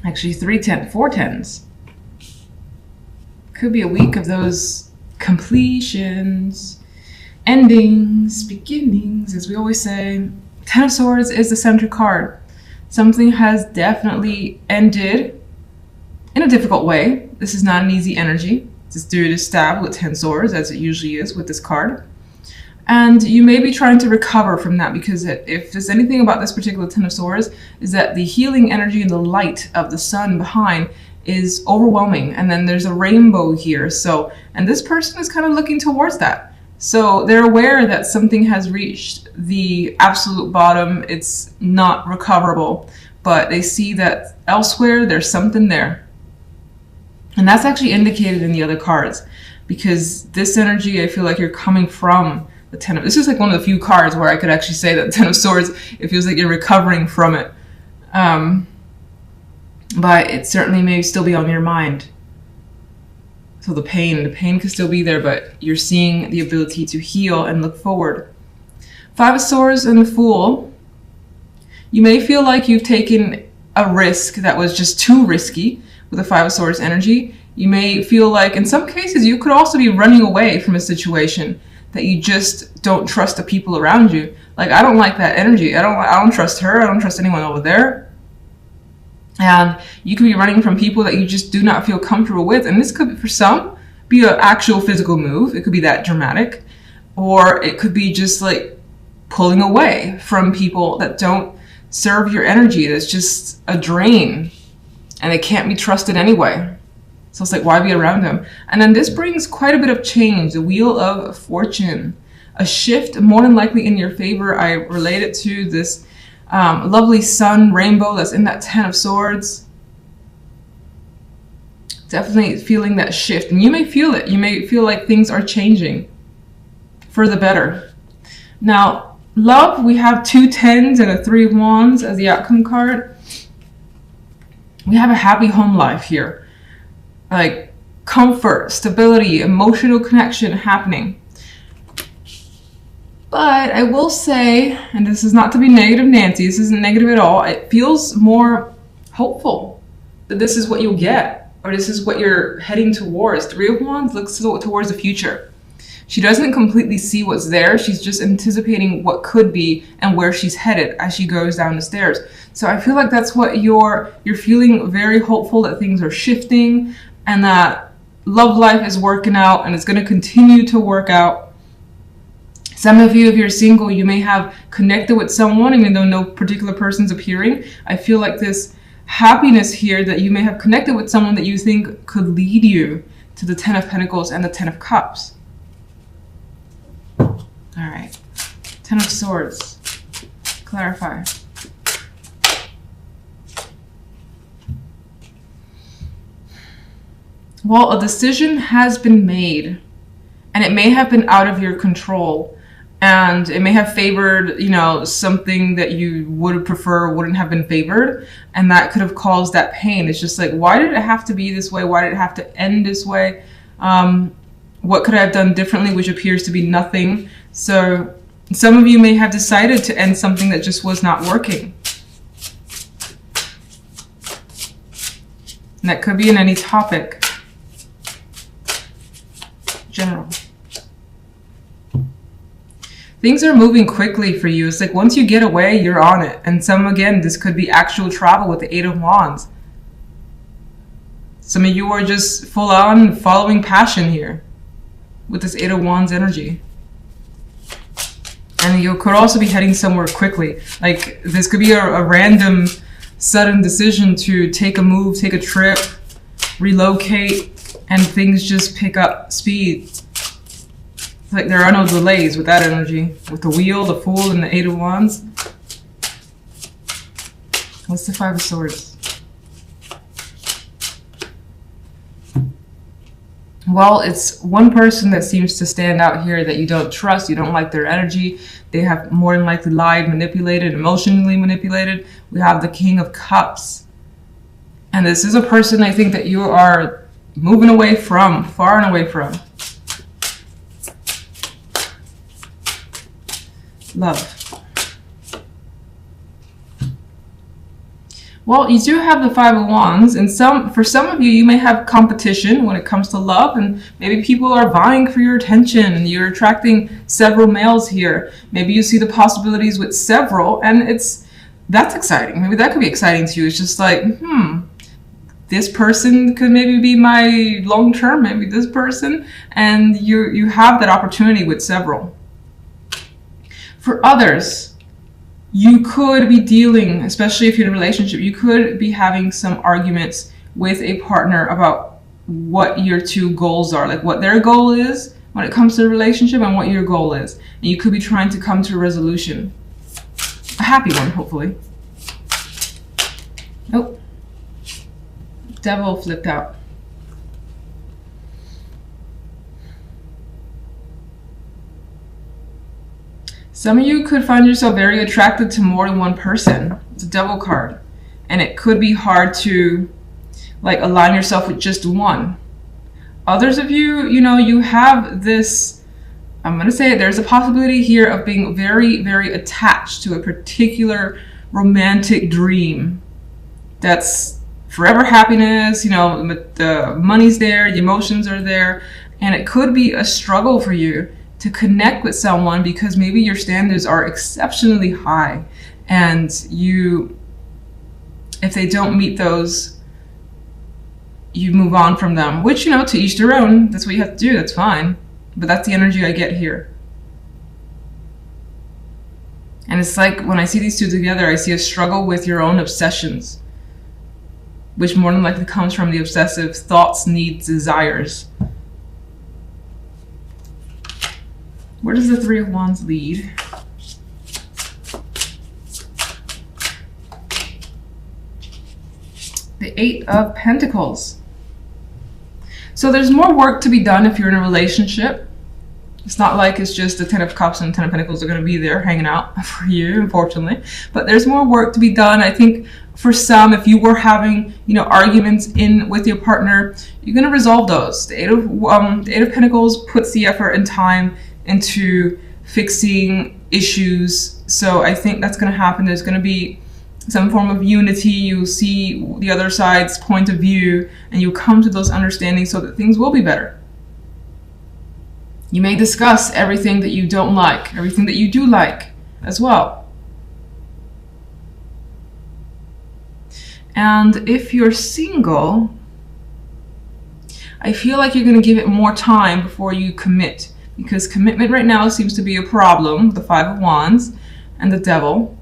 Actually, 4 tens. Could be a week of those completions, endings, beginnings, as we always say. 10 of Swords is the center card. Something has definitely ended in a difficult way. This is not an easy energy. This dude is stabbed with 10 swords, as it usually is with this card. And you may be trying to recover from that, because if there's anything about this particular 10 of swords, is that the healing energy and the light of the sun behind is overwhelming. And then there's a rainbow here. So, and this person is kind of looking towards that. So they're aware that something has reached the absolute bottom. It's not recoverable, but they see that elsewhere there's something there. And that's actually indicated in the other cards, because this energy, I feel like you're coming from the 10 of, this is like one of the few cards where I could actually say that 10 of swords, it feels like you're recovering from it. But it certainly may still be on your mind. So the pain could still be there, but you're seeing the ability to heal and look forward. 5 of Swords and the Fool. You may feel like you've taken a risk that was just too risky with the 5 of Swords energy. You may feel like in some cases you could also be running away from a situation that you just don't trust the people around you. Like, I don't like that energy. I don't trust her. I don't trust anyone over there. And you could be running from people that you just do not feel comfortable with. And this could, for some, be an actual physical move. It could be that dramatic. Or it could be just like pulling away from people that don't serve your energy. That's just a drain. And they can't be trusted anyway. So it's like, why be around them? And then this brings quite a bit of change. The Wheel of Fortune. A shift, more than likely in your favor. I relate it to this lovely sun rainbow that's in that 10 of Swords. Definitely feeling that shift. And you may feel it. You may feel like things are changing for the better. Now, love, we have 2 10s and a 3 of Wands as the outcome card. We have a happy home life here. Like comfort, stability, emotional connection happening. But I will say, and this is not to be negative Nancy, this isn't negative at all, it feels more hopeful that this is what you'll get, or this is what you're heading towards. 3 of Wands looks towards the future. She doesn't completely see what's there, she's just anticipating what could be and where she's headed as she goes down the stairs. So I feel like that's what you're feeling, very hopeful that things are shifting and that love life is working out and it's going to continue to work out. Some of you, if you're single, you may have connected with someone, even though no particular person's appearing. I feel like this happiness here that you may have connected with someone that you think could lead you to the 10 of Pentacles and the 10 of Cups. All right. 10 of Swords. Clarify. Well, a decision has been made, and it may have been out of your control. And it may have favored, something that you would prefer wouldn't have been favored. And that could have caused that pain. It's just like, why did it have to be this way? Why did it have to end this way? What could I have done differently, which appears to be nothing. So some of you may have decided to end something that just was not working. And that could be in any topic. General. Things are moving quickly for you. It's like once you get away, you're on it. And again, this could be actual travel with the 8 of Wands. Some of you are just full on following passion here with this 8 of Wands energy. And you could also be heading somewhere quickly. Like this could be a random, sudden decision to take a move, take a trip, relocate, and things just pick up speed. Like there are no delays with that energy. With the Wheel, the Fool, and the 8 of Wands. What's the 5 of Swords? Well, it's one person that seems to stand out here that you don't trust. You don't like their energy. They have more than likely lied, manipulated, emotionally manipulated. We have the King of Cups. And this is a person I think that you are moving away from, far and away from. Love. Well, you do have the Five of Wands, and for some of you, you may have competition when it comes to love, and maybe people are vying for your attention, and you're attracting several males here. Maybe you see the possibilities with several, and that's exciting. Maybe that could be exciting to you. It's just like, this person could maybe be my long term, maybe this person, and you have that opportunity with several. For others, you could be dealing, especially if you're in a relationship, you could be having some arguments with a partner about what your two goals are, like what their goal is when it comes to the relationship and what your goal is. And you could be trying to come to a resolution. A happy one, hopefully. Oh, Devil flipped out. Some of you could find yourself very attracted to more than one person. It's a Devil card. And it could be hard to align yourself with just one. Others of you, you have this, I'm going to say it, there's a possibility here of being very, very attached to a particular romantic dream. That's forever happiness, the money's there, the emotions are there. And it could be a struggle for you to connect with someone because maybe your standards are exceptionally high, and if they don't meet those, you move on from them, which, to each their own. That's what you have to do. That's fine. But that's the energy I get here. And it's like when I see these two together, I see a struggle with your own obsessions, which more than likely comes from the obsessive thoughts, needs, desires. Where does the Three of Wands lead? The Eight of Pentacles. So there's more work to be done if you're in a relationship. It's not like it's just the Ten of Cups and Ten of Pentacles are going to be there hanging out for you, unfortunately. But there's more work to be done. I think for some, if you were having, arguments with your partner, you're going to resolve those. The Eight of Pentacles puts the effort and time into fixing issues. So I think that's going to happen. There's going to be some form of unity. You see the other side's point of view and you come to those understandings so that things will be better. You may discuss everything that you don't like, everything that you do like as well. And if you're single, I feel like you're going to give it more time before you commit. Because commitment right now seems to be a problem, the Five of Wands and the Devil.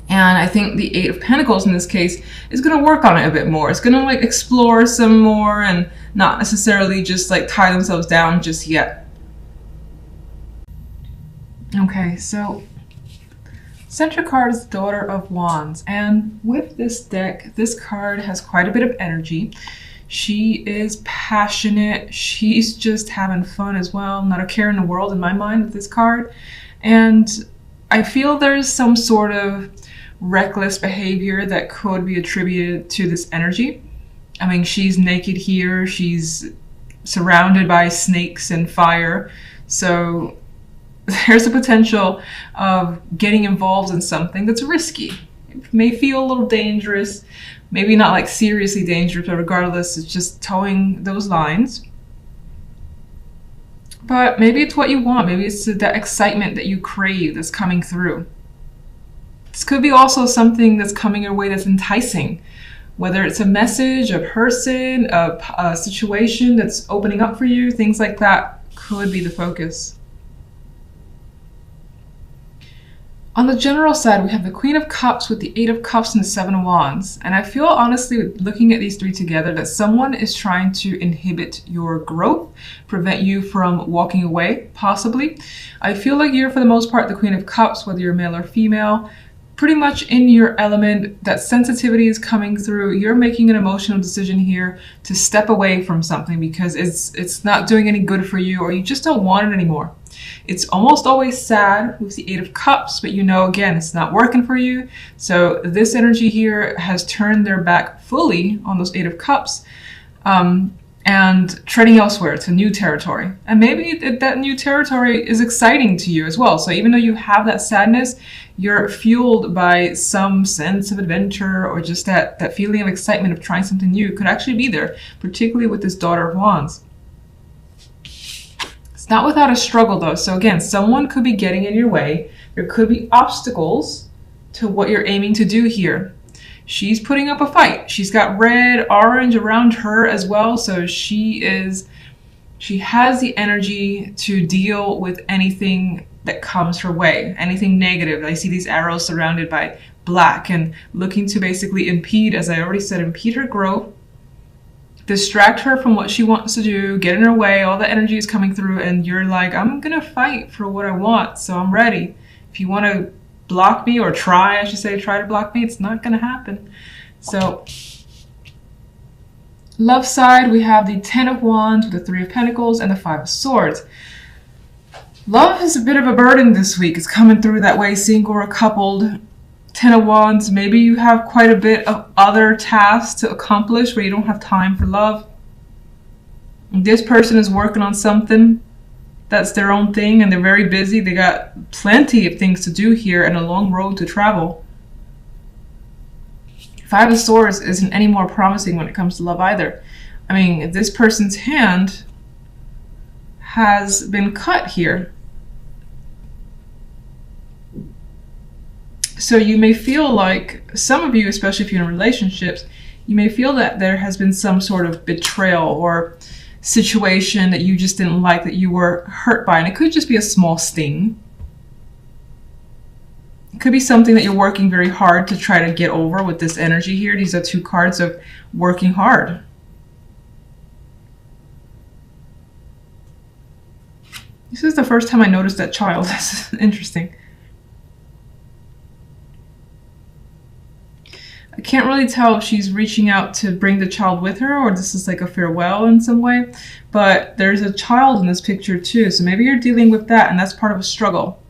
And I think the Eight of Pentacles in this case is going to work on it a bit more. It's going to explore some more and not necessarily just tie themselves down just yet. Okay, so center card is the Daughter of Wands. And with this deck, this card has quite a bit of energy. She is passionate. She's just having fun as well. Not a care in the world in my mind with this card. And I feel there's some sort of reckless behavior that could be attributed to this energy. I mean, she's naked here. She's surrounded by snakes and fire. So there's a potential of getting involved in something that's risky. It may feel a little dangerous. Maybe not seriously dangerous, but regardless, it's just towing those lines. But maybe it's what you want. Maybe it's that excitement that you crave that's coming through. This could be also something that's coming your way that's enticing. Whether it's a message, a person, a situation that's opening up for you, things like that could be the focus. On the general side, we have the Queen of Cups with the Eight of Cups and the Seven of Wands. And I feel, honestly, looking at these three together, that someone is trying to inhibit your growth, prevent you from walking away, possibly. I feel like you're, for the most part, the Queen of Cups, whether you're male or female, pretty much in your element. That sensitivity is coming through. You're making an emotional decision here to step away from something because it's not doing any good for you, or you just don't want it anymore. It's almost always sad with the Eight of Cups, but again, it's not working for you. So this energy here has turned their back fully on those Eight of Cups. and treading elsewhere to new territory. And maybe that new territory is exciting to you as well. So even though you have that sadness, you're fueled by some sense of adventure, or just that feeling of excitement of trying something new could actually be there, particularly with this Daughter of Wands. It's not without a struggle though. So again, someone could be getting in your way. There could be obstacles to what you're aiming to do here. She's putting up a fight. She's got red, orange around her as well. So she has the energy to deal with anything that comes her way, anything negative. I see these arrows surrounded by black and looking to basically impede, as I already said, impede her growth, distract her from what she wants to do, get in her way. All the energy is coming through and you're like, I'm gonna fight for what I want, so I'm ready. If you want to block me, or try to block me, it's not gonna happen. So love side, we have the 10 of Wands with the 3 of Pentacles and the 5 of Swords. Love is a bit of a burden this week. It's coming through that way, single or coupled. 10 of Wands, maybe you have quite a bit of other tasks to accomplish where you don't have time for love. This person is working on something that's their own thing and they're very busy. They got plenty of things to do here and a long road to travel. 5 of Swords isn't any more promising when it comes to love either. I mean, this person's hand has been cut here. So you may feel like, some of you, especially if you're in relationships, you may feel that there has been some sort of betrayal or situation that you just didn't like, that you were hurt by. And it could just be a small sting. It could be something that you're working very hard to try to get over with this energy here. These are 2 cards of working hard. This is the first time I noticed that child. That's interesting. I can't really tell if she's reaching out to bring the child with her, or this is like a farewell in some way, but there's a child in this picture too. So maybe you're dealing with that and that's part of a struggle,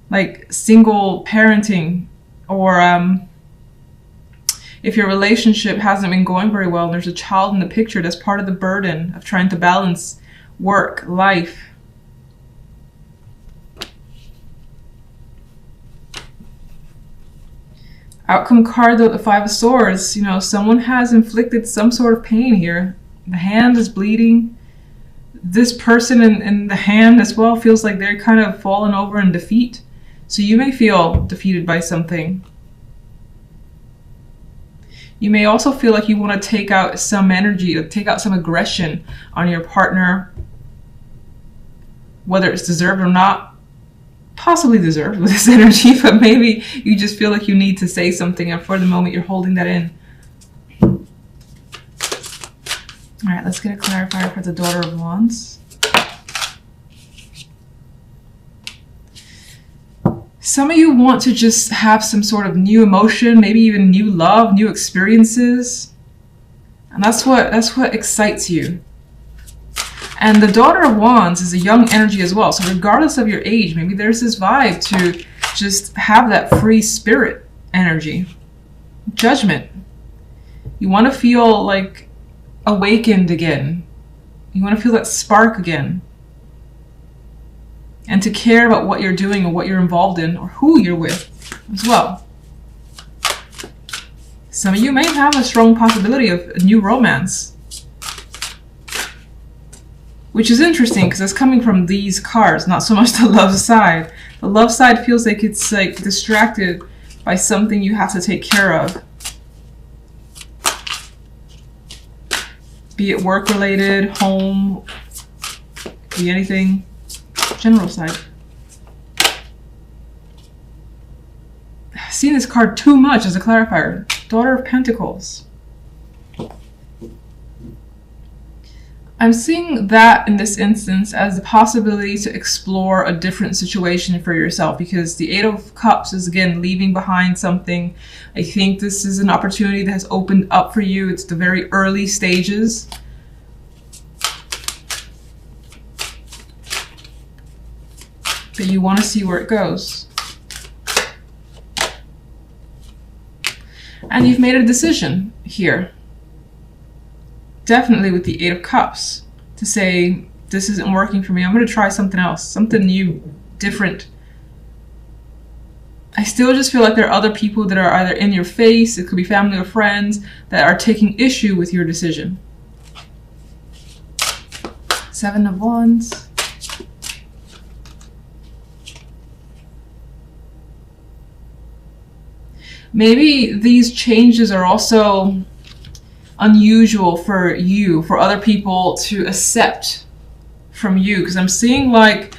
like single parenting, or if your relationship hasn't been going very well and there's a child in the picture, that's part of the burden of trying to balance work, life. Outcome card though, the 5 of Swords, you know, someone has inflicted some sort of pain here. The hand is bleeding. This person in the hand as well feels like they're kind of fallen over in defeat. So you may feel defeated by something. You may also feel like you want to take out some energy, or take out some aggression on your partner, whether it's deserved or not. Possibly deserved with this energy, but maybe you just feel like you need to say something and for the moment you're holding that in. All right, let's get a clarifier for the Daughter of Wands. Some of you want to just have some sort of new emotion, maybe even new love, new experiences. And that's what excites you. And the Daughter of Wands is a young energy as well. So regardless of your age, maybe there's this vibe to just have that free spirit energy. Judgment. You want to feel like awakened again. You want to feel that spark again. And to care about what you're doing or what you're involved in or who you're with as well. Some of you may have a strong possibility of a new romance. Which is interesting because it's coming from these cards, not so much the love side. The love side feels like it's like distracted by something you have to take care of. Be it work related, home, be anything. General side. I've seen this card too much as a clarifier. Daughter of Pentacles. I'm seeing that in this instance as the possibility to explore a different situation for yourself, because the 8 of Cups is again leaving behind something. I think this is an opportunity that has opened up for you. It's the very early stages. But you want to see where it goes. And you've made a decision here. definitely with the Eight of Cups to say, this isn't working for me. I'm going to try something else, something new, different. I still just feel like there are other people that are either in your face, it could be family or friends, that are taking issue with your decision. Seven of Wands. Maybe these changes are also unusual for you, for other people to accept from you, because I'm seeing like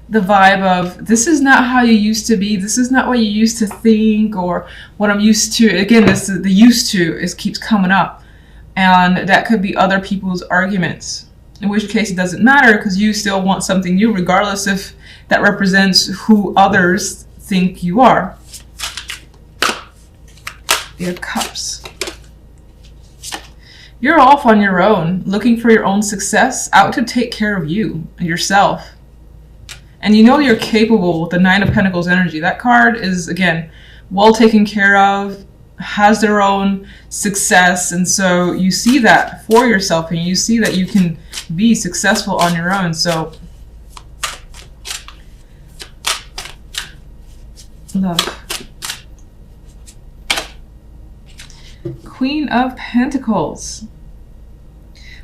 the vibe of, this is not how you used to be, this is not what you used to think, or what I'm used to. Again, this the used to is keeps coming up, and that could be other people's arguments, in which case it doesn't matter, because you still want something new, regardless if that represents who others think you are. Eight of Cups. You're off on your own, looking for your own success, out to take care of you and yourself. And you know you're capable with the Nine of Pentacles energy. That card is, again, well taken care of, has their own success. And so you see that for yourself, and you see that you can be successful on your own. So, love. Queen of Pentacles.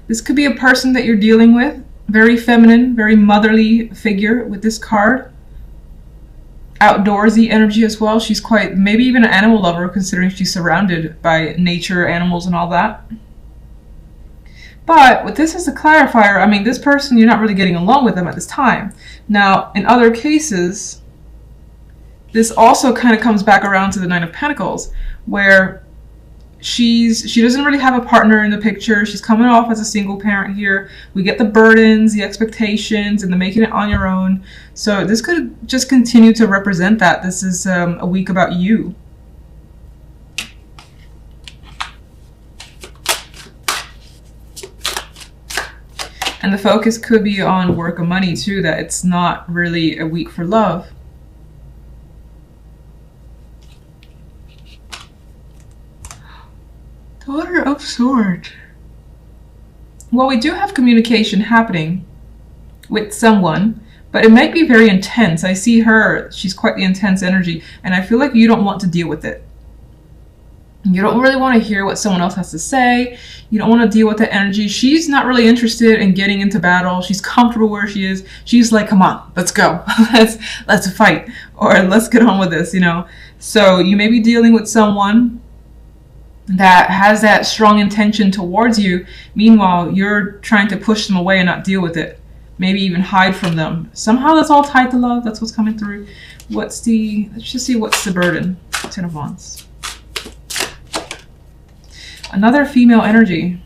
This could be a person that you're dealing with. Very feminine, very motherly figure with this card. Outdoorsy energy as well. She's quite, maybe even an animal lover, considering she's surrounded by nature, animals, and all that. But with this as a clarifier, I mean, this person, you're not really getting along with them at this time. Now, in other cases, this also kind of comes back around to the Nine of Pentacles, where she doesn't really have a partner in the picture. She's coming off as a single parent here. We get the burdens, the expectations, and the making it on your own. So this could just continue to represent that. This is a week about you. And the focus could be on work and money too, that it's not really a week for love. Daughter of Swords. Well, we do have communication happening with someone, but it might be very intense. I see her, she's quite the intense energy, and I feel like you don't want to deal with it. You don't really want to hear what someone else has to say. You don't want to deal with the energy. She's not really interested in getting into battle. She's comfortable where she is. She's like, come on, let's go. let's fight, or let's get on with this, you know. So you may be dealing with someone that has that strong intention towards you. Meanwhile, you're trying to push them away and not deal with it. Maybe even hide from them. Somehow that's all tied to love. That's what's coming through. Let's just see what's the burden. Ten of Wands. Another female energy.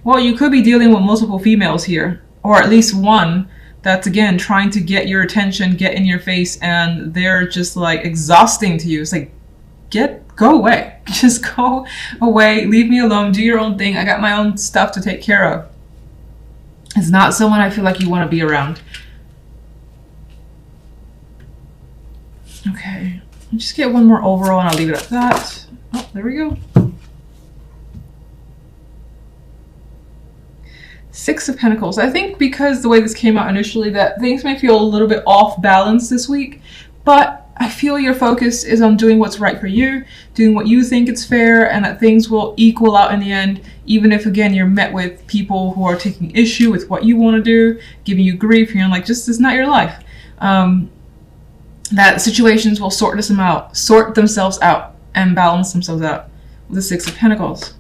Well, you could be dealing with multiple females here, or at least one that's, again, trying to get your attention, get in your face, and they're just like exhausting to you. It's like, go away. Just go away. Leave me alone. Do your own thing. I got my own stuff to take care of. It's not someone I feel like you want to be around. Okay. I'll just get one more overall and I'll leave it at that. Oh, there we go. Six of Pentacles. I think because the way this came out initially, that things may feel a little bit off balance this week, but I feel your focus is on doing what's right for you, doing what you think is fair, and that things will equal out in the end, even if, again, you're met with people who are taking issue with what you want to do, giving you grief, and you're like, just, it's not your life. That situations will sort themselves out and balance themselves out with the Six of Pentacles.